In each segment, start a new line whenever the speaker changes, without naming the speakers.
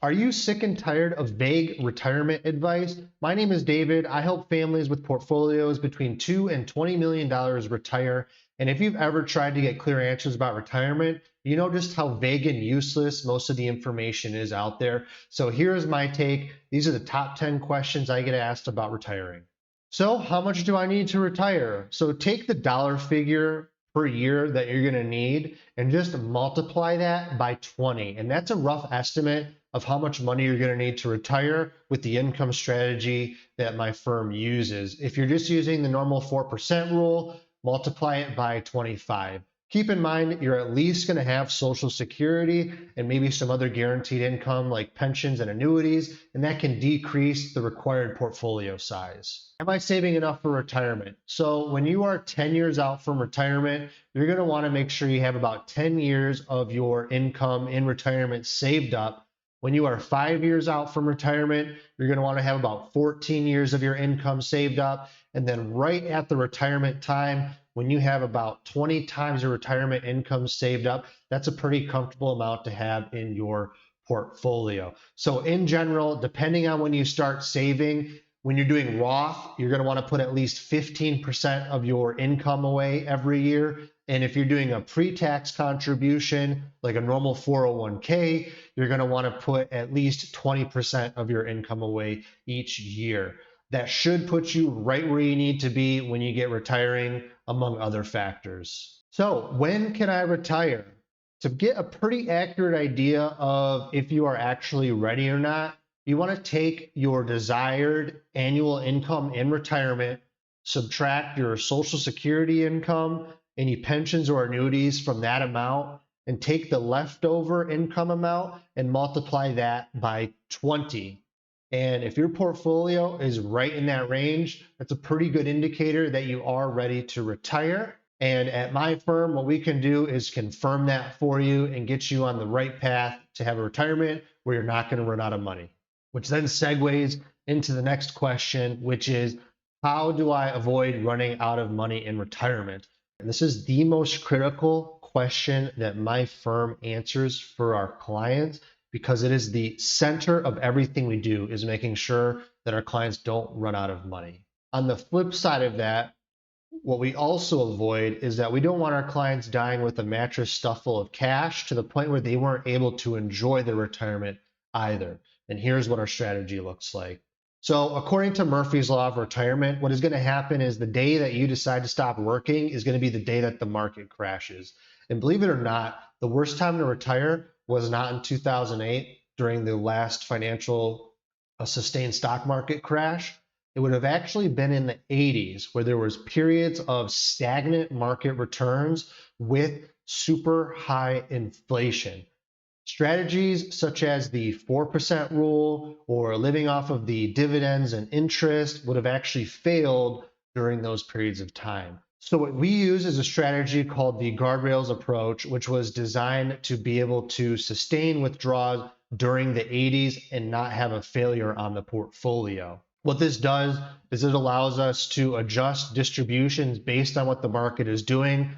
Are you sick and tired of vague retirement advice? My name is David. I help families with portfolios between $2 and $20 million retire. And if you've ever tried to get clear answers about retirement, you know just how vague and useless most of the information is out there. So here's my take. These are the top 10 questions I get asked about retiring. So how much do I need to retire? So take the dollar figure per year that you're going to need and just multiply that by 20. And that's a rough estimate of how much money you're going to need to retire with the income strategy that my firm uses. If you're just using the normal 4% rule, multiply it by 25. Keep in mind, you're at least going to have Social Security and maybe some other guaranteed income like pensions and annuities, and that can decrease the required portfolio size. Am I saving enough for retirement? So when you are 10 years out from retirement, you're going to want to make sure you have about 10 years of your income in retirement saved up. When you are 5 years out from retirement, you're going to want to have about 14 years of your income saved up. And then right at the retirement time, when you have about 20 times your retirement income saved up, that's a pretty comfortable amount to have in your portfolio. So in general, depending on when you start saving, when you're doing Roth, you're going to want to put at least 15% of your income away every year. And if you're doing a pre-tax contribution, like a normal 401k, you're going to want to put at least 20% of your income away each year. That should put you right where you need to be when you get retiring, among other factors. So when can I retire? To get a pretty accurate idea of if you are actually ready or not, you want to take your desired annual income in retirement, subtract your Social Security income, any pensions or annuities from that amount, and take the leftover income amount and multiply that by 20. And if your portfolio is right in that range, that's a pretty good indicator that you are ready to retire. And at my firm, what we can do is confirm that for you and get you on the right path to have a retirement where you're not going to run out of money. Which then segues into the next question, which is, how do I avoid running out of money in retirement? And this is the most critical question that my firm answers for our clients, because it is the center of everything we do, is making sure that our clients don't run out of money. On the flip side of that, what we also avoid is that we don't want our clients dying with a mattress stuffed full of cash to the point where they weren't able to enjoy their retirement either. And here's what our strategy looks like. So according to Murphy's Law of Retirement, what is going to happen is the day that you decide to stop working is going to be the day that the market crashes. And believe it or not, the worst time to retire was not in 2008 during the last financial sustained stock market crash. It would have actually been in the 80s, where there was periods of stagnant market returns with super high inflation. Strategies such as the 4% rule or living off of the dividends and interest would have actually failed during those periods of time. So what we use is a strategy called the guardrails approach, which was designed to be able to sustain withdrawals during the 80s and not have a failure on the portfolio. What this does is it allows us to adjust distributions based on what the market is doing.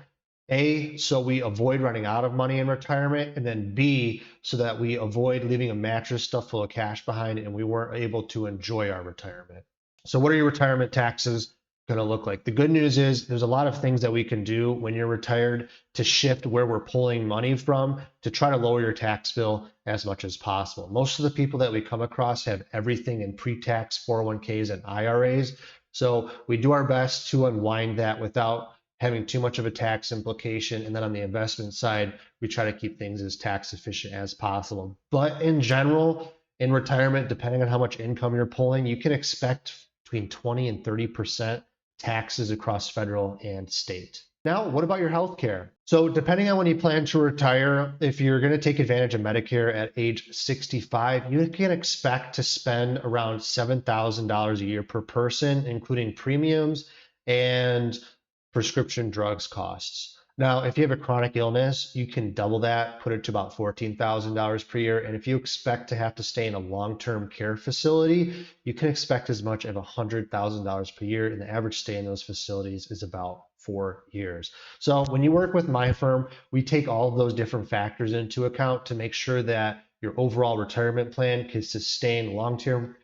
A, so we avoid running out of money in retirement, and then B, so that we avoid leaving a mattress stuffed full of cash behind and we weren't able to enjoy our retirement. So what are your retirement taxes going to look like? The good news is there's a lot of things that we can do when you're retired to shift where we're pulling money from to try to lower your tax bill as much as possible. Most of the people that we come across have everything in pre-tax 401ks and IRAs. So we do our best to unwind that without having too much of a tax implication. And then on the investment side, we try to keep things as tax efficient as possible. But in general, in retirement, depending on how much income you're pulling, you can expect between 20 and 30% taxes across federal and state. Now, what about your health care? So depending on when you plan to retire, if you're going to take advantage of Medicare at age 65, you can expect to spend around $7,000 a year per person, including premiums and prescription drugs costs. Now, if you have a chronic illness, you can double that, put it to about $14,000 per year. And if you expect to have to stay in a long-term care facility, you can expect as much as $100,000 per year. And the average stay in those facilities is about 4 years. So when you work with my firm, we take all of those different factors into account to make sure that your overall retirement plan can sustain long-term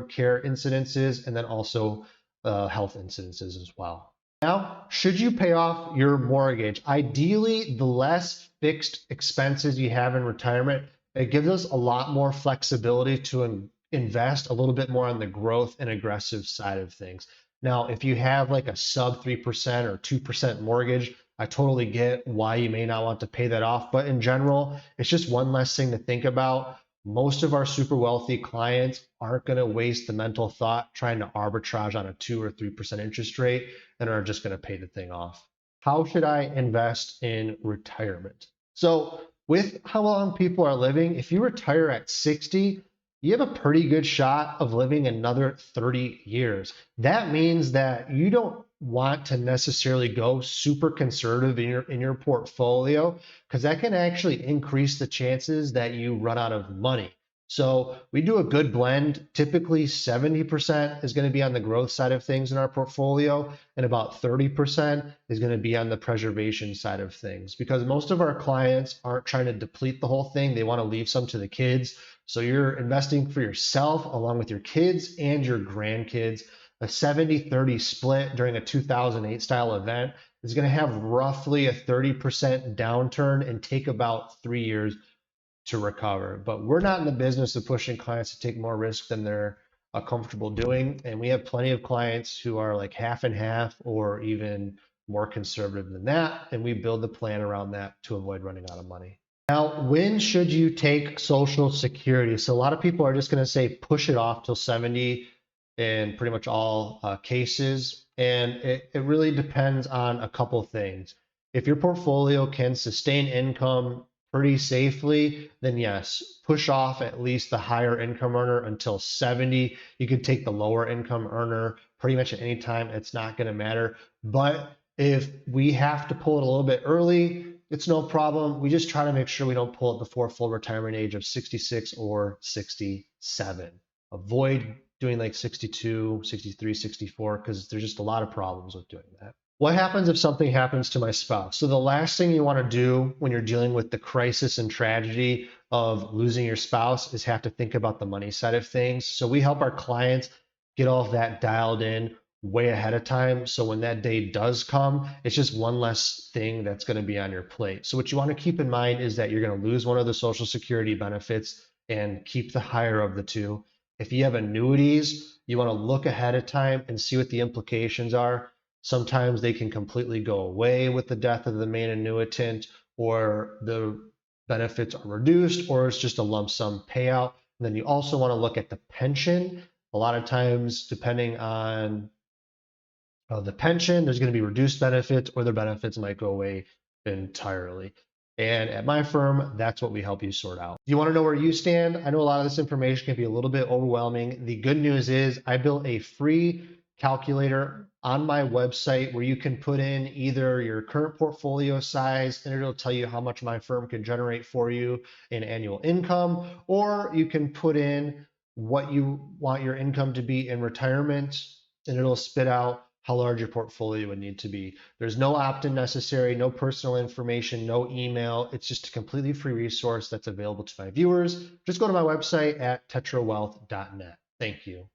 care incidences, and then also health incidences as well. Now, should you pay off your mortgage? Ideally, the less fixed expenses you have in retirement, it gives us a lot more flexibility to invest a little bit more on the growth and aggressive side of things. Now, if you have like a sub 3% or 2% mortgage, I totally get why you may not want to pay that off. But in general, it's just one less thing to think about. Most of our super wealthy clients aren't going to waste the mental thought trying to arbitrage on a 2 or 3% interest rate and are just going to pay the thing off. How should I invest in retirement? So, with how long people are living, if you retire at 60, you have a pretty good shot of living another 30 years. That means that you don't want to necessarily go super conservative in your portfolio, because that can actually increase the chances that you run out of money. So we do a good blend. Typically 70% is going to be on the growth side of things in our portfolio, and about 30% is going to be on the preservation side of things, because most of our clients aren't trying to deplete the whole thing. They want to leave some to the kids. So you're investing for yourself along with your kids and your grandkids. A 70-30 split during a 2008 style event is going to have roughly a 30% downturn and take about 3 years to recover. But we're not in the business of pushing clients to take more risk than they're comfortable doing. And we have plenty of clients who are like half and half or even more conservative than that. And we build the plan around that to avoid running out of money. Now, when should you take Social Security? So a lot of people are just going to say push it off till 70 in pretty much all cases. And it really depends on a couple things. If your portfolio can sustain income pretty safely, then yes, push off at least the higher income earner until 70. You could take the lower income earner pretty much at any time. It's not going to matter. But if we have to pull it a little bit early, it's no problem. We just try to make sure we don't pull it before full retirement age of 66 or 67. Avoid doing like 62, 63, 64, because there's just a lot of problems with doing that. What happens if something happens to my spouse? So the last thing you want to do when you're dealing with the crisis and tragedy of losing your spouse is have to think about the money side of things. So we help our clients get all of that dialed in way ahead of time. So when that day does come, it's just one less thing that's going to be on your plate. So what you want to keep in mind is that you're going to lose one of the Social Security benefits and keep the higher of the two. If you have annuities, you want to look ahead of time and see what the implications are. Sometimes they can completely go away with the death of the main annuitant, or the benefits are reduced, or it's just a lump sum payout. And then you also want to look at the pension. A lot of times, depending on the pension, there's going to be reduced benefits, or the benefits might go away entirely. And at my firm, that's what we help you sort out. You want to know where you stand? I know a lot of this information can be a little bit overwhelming. The good news is I built a free calculator on my website where you can put in either your current portfolio size, and it'll tell you how much my firm can generate for you in annual income, or you can put in what you want your income to be in retirement, and it'll spit out how large your portfolio would need to be. There's no opt-in necessary, no personal information, no email. It's just a completely free resource that's available to my viewers. Just go to my website at tetrawealth.net. Thank you.